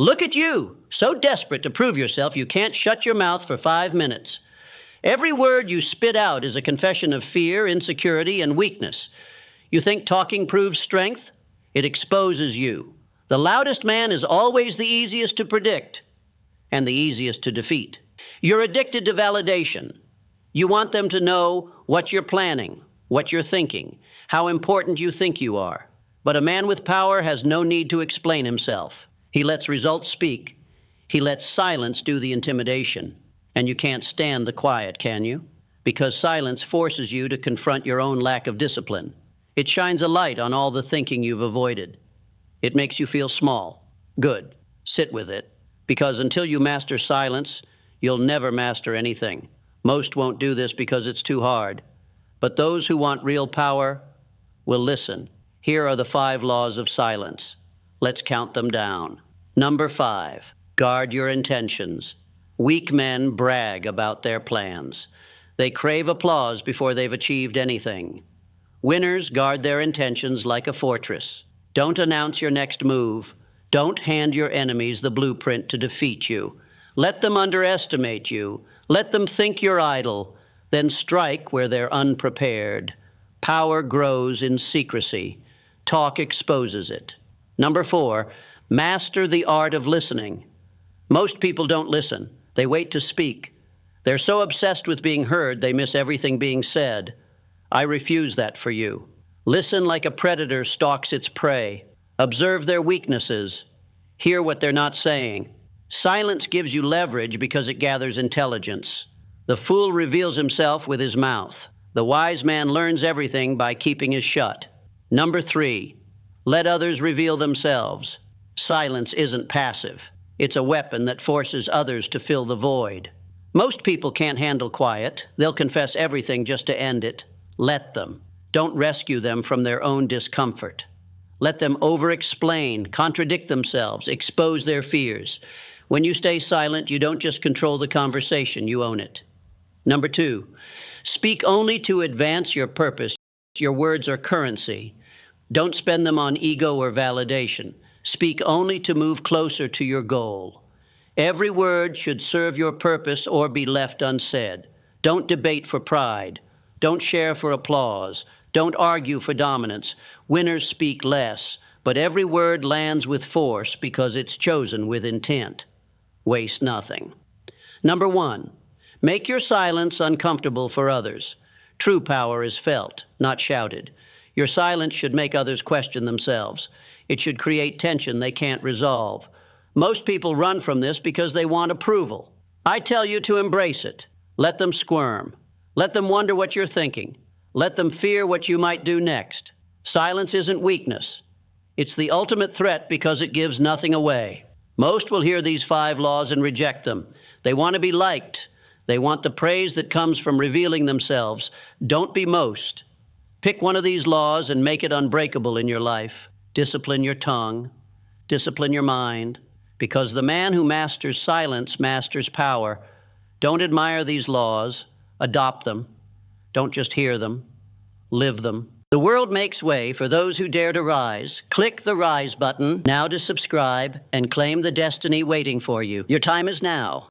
Look at you, so desperate to prove yourself you can't shut your mouth for 5 minutes. Every word you spit out is a confession of fear, insecurity, and weakness. You think talking proves strength? It exposes you. The loudest man is always the easiest to predict and the easiest to defeat. You're addicted to validation. You want them to know what you're planning, what you're thinking, how important you think you are. But a man with power has no need to explain himself. He lets results speak. He lets silence do the intimidation. And you can't stand the quiet, can you? Because silence forces you to confront your own lack of discipline. It shines a light on all the thinking you've avoided. It makes you feel small. Good. Sit with it. Because until you master silence, you'll never master anything. Most won't do this because it's too hard. But those who want real power will listen. Here are the 5 laws of silence. Let's count them down. Number 5, guard your intentions. Weak men brag about their plans. They crave applause before they've achieved anything. Winners guard their intentions like a fortress. Don't announce your next move. Don't hand your enemies the blueprint to defeat you. Let them underestimate you. Let them think you're idle. Then strike where they're unprepared. Power grows in secrecy. Talk exposes it. Number 4, master the art of listening. Most people don't listen. They wait to speak. They're so obsessed with being heard, they miss everything being said. I refuse that for you. Listen like a predator stalks its prey. Observe their weaknesses. Hear what they're not saying. Silence gives you leverage because it gathers intelligence. The fool reveals himself with his mouth. The wise man learns everything by keeping his shut. Number 3, let others reveal themselves. Silence isn't passive. It's a weapon that forces others to fill the void. Most people can't handle quiet. They'll confess everything just to end it. Let them. Don't rescue them from their own discomfort. Let them over-explain, contradict themselves, expose their fears. When you stay silent, you don't just control the conversation, you own it. Number 2, speak only to advance your purpose. Your words are currency. Don't spend them on ego or validation. Speak only to move closer to your goal. Every word should serve your purpose or be left unsaid. Don't debate for pride. Don't share for applause. Don't argue for dominance. Winners speak less, but every word lands with force because it's chosen with intent. Waste nothing. Number 1, make your silence uncomfortable for others. True power is felt, not shouted. Your silence should make others question themselves. It should create tension they can't resolve. Most people run from this because they want approval. I tell you to embrace it. Let them squirm. Let them wonder what you're thinking. Let them fear what you might do next. Silence isn't weakness. It's the ultimate threat because it gives nothing away. Most will hear these 5 laws and reject them. They want to be liked. They want the praise that comes from revealing themselves. Don't be most. Pick one of these laws and make it unbreakable in your life. Discipline your tongue. Discipline your mind. Because the man who masters silence masters power. Don't admire these laws. Adopt them. Don't just hear them. Live them. The world makes way for those who dare to rise. Click the Rise button now to subscribe and claim the destiny waiting for you. Your time is now.